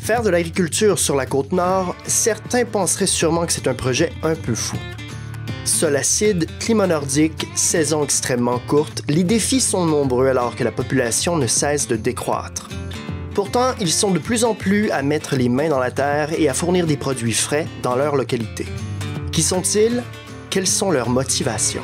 Faire de l'agriculture sur la Côte-Nord, certains penseraient sûrement que c'est un projet un peu fou. Sol acide, climat nordique, saison extrêmement courte, les défis sont nombreux alors que la population ne cesse de décroître. Pourtant, ils sont de plus en plus à mettre les mains dans la terre et à fournir des produits frais dans leur localité. Qui sont-ils? Quelles sont leurs motivations?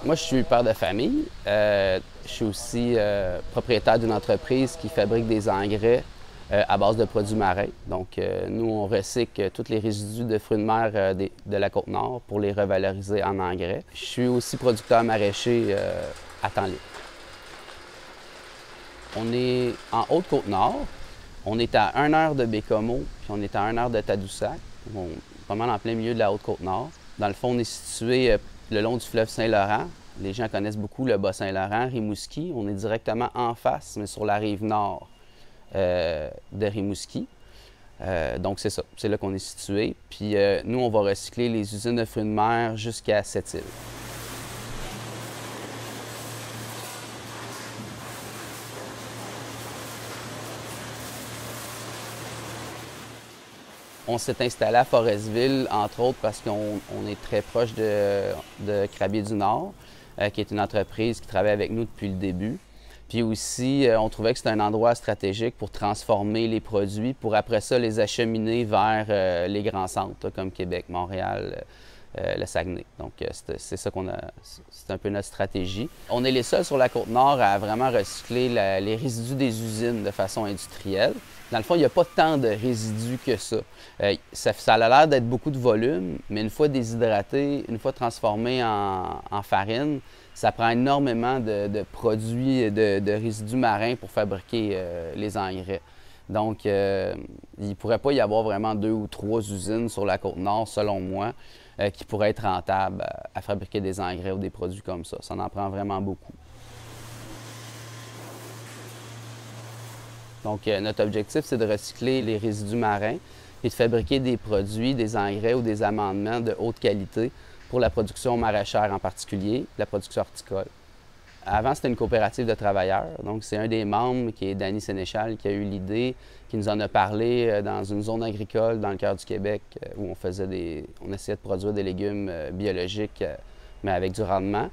Moi, je suis père de famille. Je suis aussi propriétaire d'une entreprise qui fabrique des engrais à base de produits marins. Donc, nous, on recycle tous les résidus de fruits de mer de la Côte-Nord pour les revaloriser en engrais. Je suis aussi producteur maraîcher à temps libre. On est en Haute-Côte-Nord. On est à 1 heure de Bécomo, puis on est à 1 heure de Tadoussac. Pas mal en plein milieu de la Haute-Côte-Nord. Dans le fond, on est situé le long du fleuve Saint-Laurent. Les gens connaissent beaucoup le Bas-Saint-Laurent, Rimouski. On est directement en face, mais sur la rive nord de Rimouski. Donc, c'est ça. C'est là qu'on est situé. Puis nous, on va recycler les usines de fruits de mer jusqu'à Sept-Îles. On s'est installé à Forestville, entre autres, parce qu'on est très proche de Crabier-du-Nord, qui est une entreprise qui travaille avec nous depuis le début. Puis aussi, on trouvait que c'était un endroit stratégique pour transformer les produits, pour après ça les acheminer vers les grands centres, là, comme Québec, Montréal, le Saguenay. Donc, c'est ça qu'on a, c'est un peu notre stratégie. On est les seuls sur la Côte-Nord à vraiment recycler les résidus des usines de façon industrielle. Dans le fond, il n'y a pas tant de résidus que ça. Ça a l'air d'être beaucoup de volume, mais une fois déshydraté, une fois transformé en farine, ça prend énormément de produits, de résidus marins pour fabriquer les engrais. Donc, il ne pourrait pas y avoir vraiment 2 ou 3 usines sur la Côte-Nord, selon moi, qui pourraient être rentables à fabriquer des engrais ou des produits comme ça. Ça en prend vraiment beaucoup. Donc, notre objectif, c'est de recycler les résidus marins et de fabriquer des produits, des engrais ou des amendements de haute qualité pour la production maraîchère en particulier, la production horticole. Avant, c'était une coopérative de travailleurs. Donc, c'est un des membres, qui est Danny Sénéchal, qui a eu l'idée, qui nous en a parlé dans une zone agricole dans le cœur du Québec où on essayait de produire des légumes biologiques, mais avec du rendement.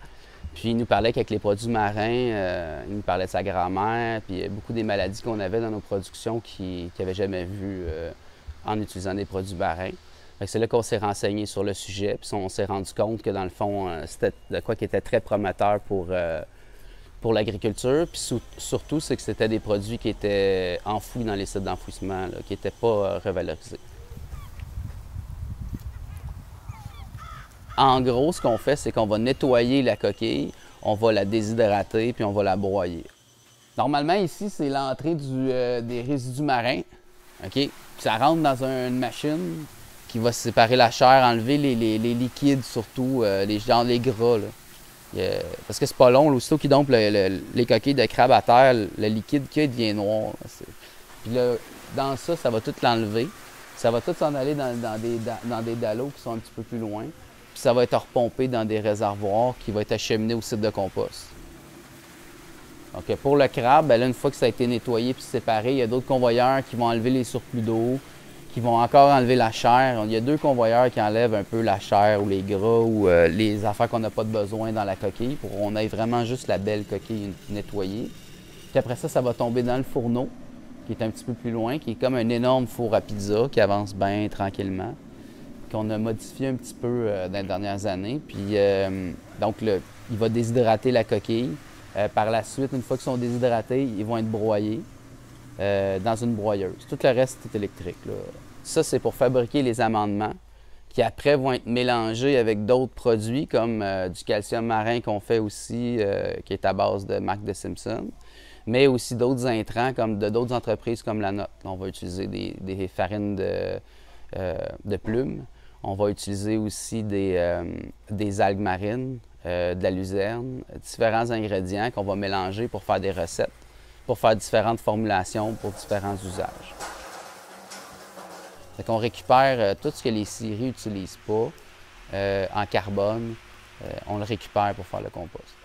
Puis il nous parlait qu'avec les produits marins, il nous parlait de sa grand-mère, puis beaucoup des maladies qu'on avait dans nos productions qu'il n'avait jamais vues en utilisant des produits marins. C'est là qu'on s'est renseigné sur le sujet, puis on s'est rendu compte que dans le fond, c'était de quoi qui était très prometteur pour l'agriculture. Puis surtout, c'est que c'était des produits qui étaient enfouis dans les sites d'enfouissement, là, qui n'étaient pas revalorisés. En gros, ce qu'on fait, c'est qu'on va nettoyer la coquille, on va la déshydrater, puis on va la broyer. Normalement, ici, c'est l'entrée des résidus marins. OK? Puis ça rentre dans une machine qui va séparer la chair, enlever les liquides surtout, les gras. Là. Parce que c'est pas long, là, aussitôt qu'ils dompent les coquilles de crabe à terre, le liquide qu'il y a devient noir. Puis là, dans ça, ça va tout l'enlever. Ça va tout s'en aller dans des dallots qui sont un petit peu plus loin. Puis ça va être repompé dans des réservoirs qui vont être acheminés au site de compost. Donc pour le crabe, bien là, une fois que ça a été nettoyé puis séparé, il y a d'autres convoyeurs qui vont enlever les surplus d'eau, qui vont encore enlever la chair. Il y a 2 convoyeurs qui enlèvent un peu la chair ou les gras ou les affaires qu'on n'a pas de besoin dans la coquille pour qu'on ait vraiment juste la belle coquille nettoyée. Puis après ça, ça va tomber dans le fourneau, qui est un petit peu plus loin, qui est comme un énorme four à pizza qui avance bien tranquillement, qu'on a modifié un petit peu dans les dernières années. Puis donc, il va déshydrater la coquille. Par la suite, une fois qu'ils sont déshydratés, ils vont être broyés dans une broyeuse. Tout le reste est électrique, là. Ça, c'est pour fabriquer les amendements qui après vont être mélangés avec d'autres produits comme du calcium marin qu'on fait aussi, qui est à base de marque de Simpson, mais aussi d'autres intrants comme de d'autres entreprises comme la nôtre. On va utiliser des farines de plumes. On va utiliser aussi des algues marines, de la luzerne, différents ingrédients qu'on va mélanger pour faire des recettes, pour faire différentes formulations pour différents usages. Fait qu'on récupère tout ce que les scieries n'utilisent pas en carbone, on le récupère pour faire le compost.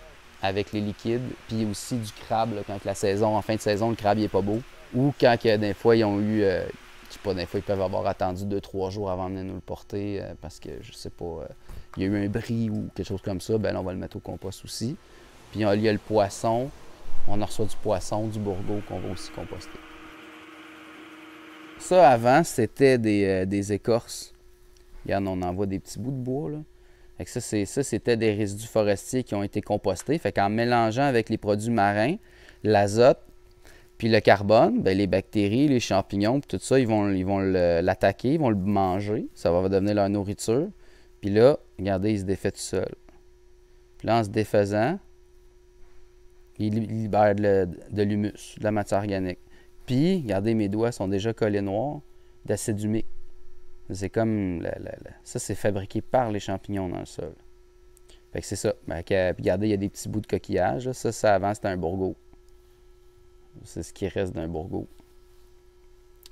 Avec les liquides, puis aussi du crabe, là, quand la saison, en fin de saison, le crabe n'est pas beau. Ou quand des fois, ils ont eu, je sais pas, des fois, ils peuvent avoir attendu 2-3 jours avant de venir nous le porter parce que, je sais pas, il y a eu un bris ou quelque chose comme ça, bien là, on va le mettre au compost aussi. Puis il y a le poisson, on en reçoit du poisson, du bourdeau qu'on va aussi composter. Ça, avant, c'était des écorces. Regarde, on envoie des petits bouts de bois, là. Fait que ça, c'était des résidus forestiers qui ont été compostés. Fait qu'en mélangeant avec les produits marins, l'azote, puis le carbone, bien, les bactéries, les champignons, puis tout ça, ils vont l'attaquer, ils vont le manger. Ça va devenir leur nourriture. Puis là, regardez, il se défait tout seul. Puis là, en se défaisant, il libère de l'humus, de la matière organique. Puis, regardez, mes doigts sont déjà collés noirs d'acide humique. C'est comme... ça, c'est fabriqué par les champignons dans le sol. Fait que c'est ça. Puis regardez, il y a des petits bouts de coquillage. Là. Ça, avant, c'était un bourgeot. C'est ce qui reste d'un bourgeot.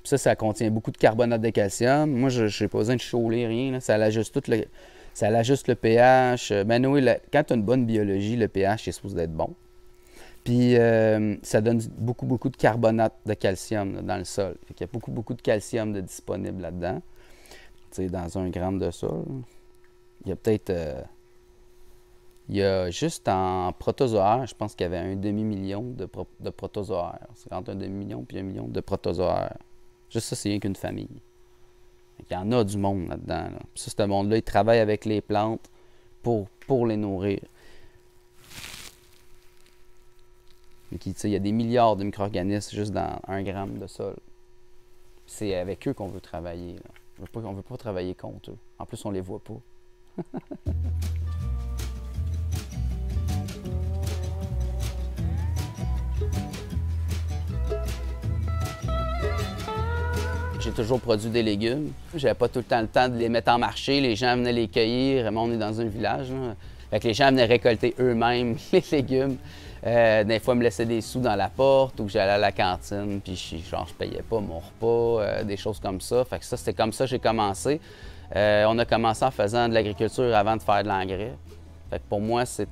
Puis ça contient beaucoup de carbonate de calcium. Moi, je n'ai pas besoin de chauler, rien. Là. Ça ajuste le pH. Ben oui, quand tu as une bonne biologie, le pH est supposé être bon. Puis ça donne beaucoup de carbonate de calcium là, dans le sol. Fait qu'il y a beaucoup de calcium de disponible là-dedans. Tu sais, dans 1 gramme de ça, là, il y a peut-être... il y a juste en protozoaires, je pense qu'il y avait un demi-million de protozoaires. C'est entre un demi-million et 1 million de protozoaires. Juste ça, c'est rien qu'une famille. Il y en a du monde là-dedans. Là. Puis ça, ce monde-là, il travaille avec les plantes pour les nourrir. Il y a des milliards de micro-organismes juste dans 1 gramme de sol. C'est avec eux qu'on veut travailler. Là. On veut pas travailler contre eux. En plus, on les voit pas. J'ai toujours produit des légumes. J'avais pas tout le temps de les mettre en marché. Les gens venaient les cueillir. Moi, on est dans un village. Là. Fait que les gens venaient récolter eux-mêmes les légumes. Des fois, ils me laissaient des sous dans la porte ou j'allais à la cantine, puis je payais pas mon repas, des choses comme ça. Fait que ça, c'était comme ça que j'ai commencé. On a commencé en faisant de l'agriculture avant de faire de l'engrais. Fait que pour moi, c'est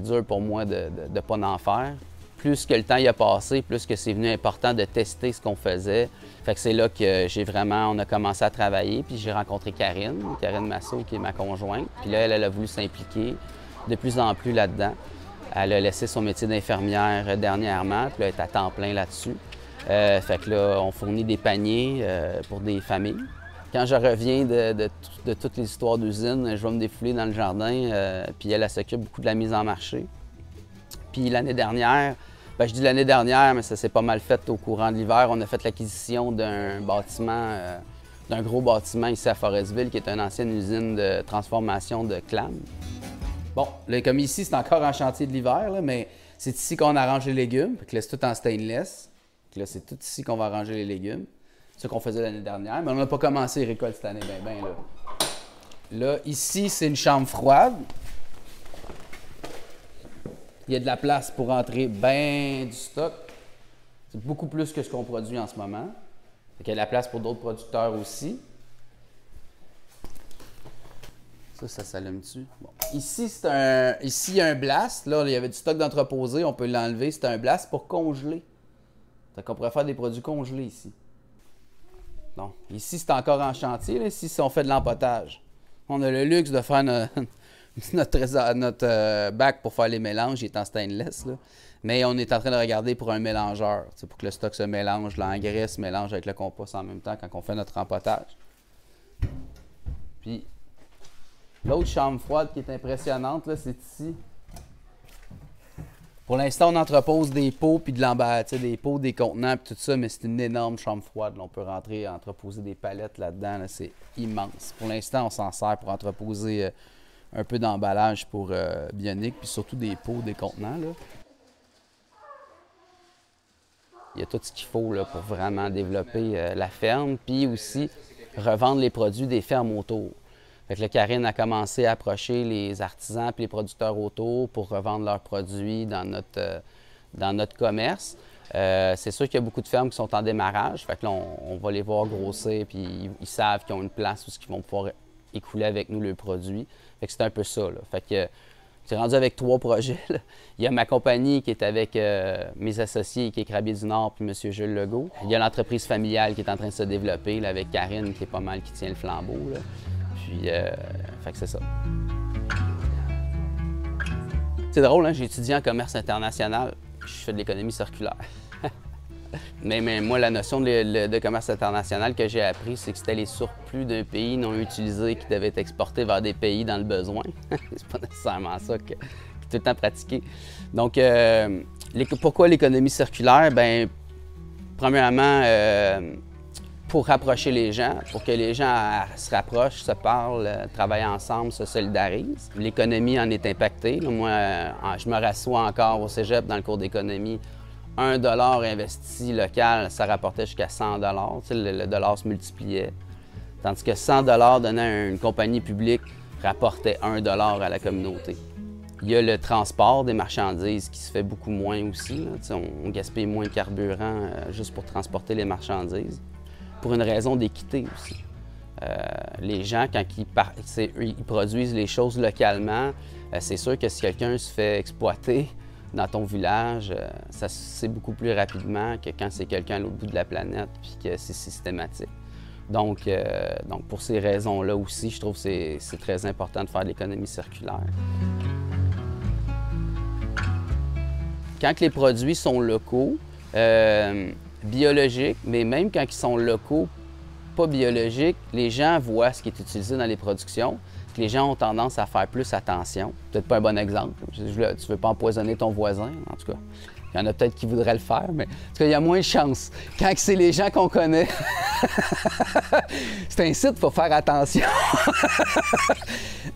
dur pour moi de ne pas en faire. Plus que le temps y a passé, plus que c'est venu important de tester ce qu'on faisait. Fait que c'est là que on a commencé à travailler, puis j'ai rencontré Karine Massot, qui est ma conjointe. Puis là, elle a voulu s'impliquer de plus en plus là-dedans. Elle a laissé son métier d'infirmière dernièrement, puis là, elle est à temps plein là-dessus. Fait que là, on fournit des paniers pour des familles. Quand je reviens de toutes les histoires d'usine, je vais me défouler dans le jardin, puis elle s'occupe beaucoup de la mise en marché. Puis l'année dernière, je dis l'année dernière, mais ça s'est pas mal fait au courant de l'hiver, on a fait l'acquisition d'un bâtiment, d'un gros bâtiment ici à Forestville, qui est une ancienne usine de transformation de clames. Bon, là, comme ici, c'est encore en chantier de l'hiver, mais c'est ici qu'on arrange les légumes. Fait que là, c'est tout en stainless. Fait que là, c'est tout ici qu'on va arranger les légumes. C'est ce qu'on faisait l'année dernière, mais on n'a pas commencé les récoltes cette année, là. Là, ici, c'est une chambre froide. Il y a de la place pour entrer bien du stock. C'est beaucoup plus que ce qu'on produit en ce moment. Fait qu'il y a de la place pour d'autres producteurs aussi. Ça s'allume dessus. Bon. Ici, il y a un blast. Là, il y avait du stock d'entreposé. On peut l'enlever. C'est un blast pour congeler. Fait qu'on pourrait faire des produits congelés ici. Non. Ici, c'est encore en chantier. Là. Ici, on fait de l'empotage. On a le luxe de faire notre bac pour faire les mélanges. Il est en stainless. Là. Mais on est en train de regarder pour un mélangeur. Pour que le stock se mélange, l'engrais se mélange avec le compost en même temps quand on fait notre empotage. Puis, l'autre chambre froide qui est impressionnante, là, c'est ici. Pour l'instant, on entrepose des pots, puis de l'emballage, des pots, des contenants, puis tout ça, mais c'est une énorme chambre froide. Là, on peut rentrer, entreposer des palettes là-dedans. Là, c'est immense. Pour l'instant, on s'en sert pour entreposer un peu d'emballage pour Bionic, puis surtout des pots, des contenants. Là. Il y a tout ce qu'il faut là, pour vraiment développer la ferme, puis aussi revendre les produits des fermes autour. Fait que là, Karine a commencé à approcher les artisans et les producteurs autour pour revendre leurs produits dans notre commerce. C'est sûr qu'il y a beaucoup de fermes qui sont en démarrage. Fait que là, on va les voir grossir, puis ils savent qu'ils ont une place où ils vont pouvoir écouler avec nous le produit. Fait que c'est un peu ça. Là. Fait que j'ai rendu avec 3 projets. Là. Il y a ma compagnie qui est avec mes associés, qui est Crabier du Nord, puis M. Jules Legault. Il y a l'entreprise familiale qui est en train de se développer là, avec Karine, qui est pas mal, qui tient le flambeau. Là. Puis, fait que c'est ça. C'est drôle, hein? J'ai étudié en commerce international, puis je fais de l'économie circulaire. mais moi, la notion de commerce international que j'ai appris, c'est que c'était les surplus d'un pays non utilisé qui devaient être exportés vers des pays dans le besoin. C'est pas nécessairement ça qui est tout le temps pratiqué. Donc, pourquoi l'économie circulaire? Bien, premièrement, pour rapprocher les gens, pour que les gens se rapprochent, se parlent, travaillent ensemble, se solidarisent. L'économie en est impactée. Moi, je me rassois encore au cégep dans le cours d'économie. 1 $ investi local, ça rapportait jusqu'à 100 $. Tu sais, le dollar se multipliait. Tandis que 100 $ donné à une compagnie publique rapportait 1 $ à la communauté. Il y a le transport des marchandises qui se fait beaucoup moins aussi. Là. Tu sais, on gaspille moins de carburant juste pour transporter les marchandises. Pour une raison d'équité aussi. Les gens, quand ils produisent les choses localement, c'est sûr que si quelqu'un se fait exploiter dans ton village, ça c'est beaucoup plus rapidement que quand c'est quelqu'un à l'autre bout de la planète puis que c'est systématique. Donc pour ces raisons-là aussi, je trouve que c'est très important de faire de l'économie circulaire. Quand les produits sont locaux, biologiques, mais même quand ils sont locaux, pas biologiques, les gens voient ce qui est utilisé dans les productions. Les gens ont tendance à faire plus attention. Peut-être pas un bon exemple. Tu ne veux pas empoisonner ton voisin, en tout cas. Il y en a peut-être qui voudraient le faire, mais en tout cas, il y a moins de chance. Quand c'est les gens qu'on connaît, c'est un site, il faut faire attention.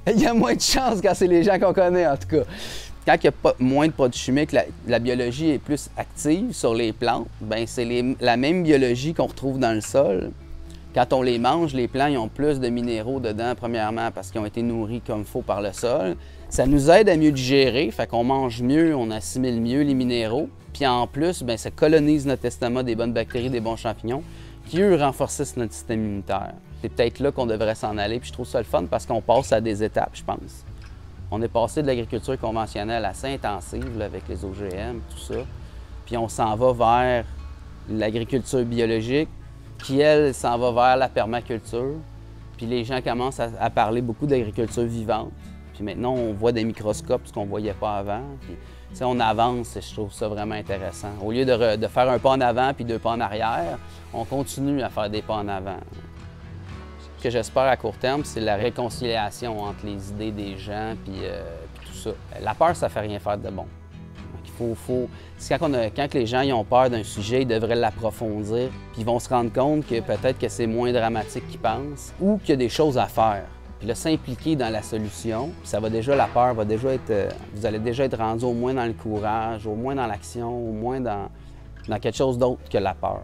Il y a moins de chance quand c'est les gens qu'on connaît, en tout cas. Quand il y a moins de produits chimiques, la biologie est plus active sur les plantes, bien c'est la même biologie qu'on retrouve dans le sol. Quand on les mange, les plants ils ont plus de minéraux dedans, premièrement, parce qu'ils ont été nourris comme il faut par le sol. Ça nous aide à mieux digérer, fait qu'on mange mieux, on assimile mieux les minéraux. Puis en plus, bien, ça colonise notre estomac des bonnes bactéries, des bons champignons, qui eux renforcent notre système immunitaire. C'est peut-être là qu'on devrait s'en aller, puis je trouve ça le fun parce qu'on passe à des étapes, je pense. On est passé de l'agriculture conventionnelle assez intensive là, avec les OGM, tout ça. Puis on s'en va vers l'agriculture biologique, qui, elle, s'en va vers la permaculture. Puis les gens commencent à parler beaucoup d'agriculture vivante. Puis maintenant, on voit des microscopes, ce qu'on ne voyait pas avant. Puis, on avance et je trouve ça vraiment intéressant. Au lieu de faire un pas en avant puis 2 pas en arrière, on continue à faire des pas en avant. Ce que j'espère à court terme, c'est la réconciliation entre les idées des gens puis tout ça. La peur, ça ne fait rien faire de bon. Donc, quand les gens ils ont peur d'un sujet, ils devraient l'approfondir, puis ils vont se rendre compte que peut-être que c'est moins dramatique qu'ils pensent ou qu'il y a des choses à faire. Puis là, s'impliquer dans la solution, puis ça va déjà, la peur va déjà être, vous allez déjà être rendu au moins dans le courage, au moins dans l'action, au moins dans quelque chose d'autre que la peur.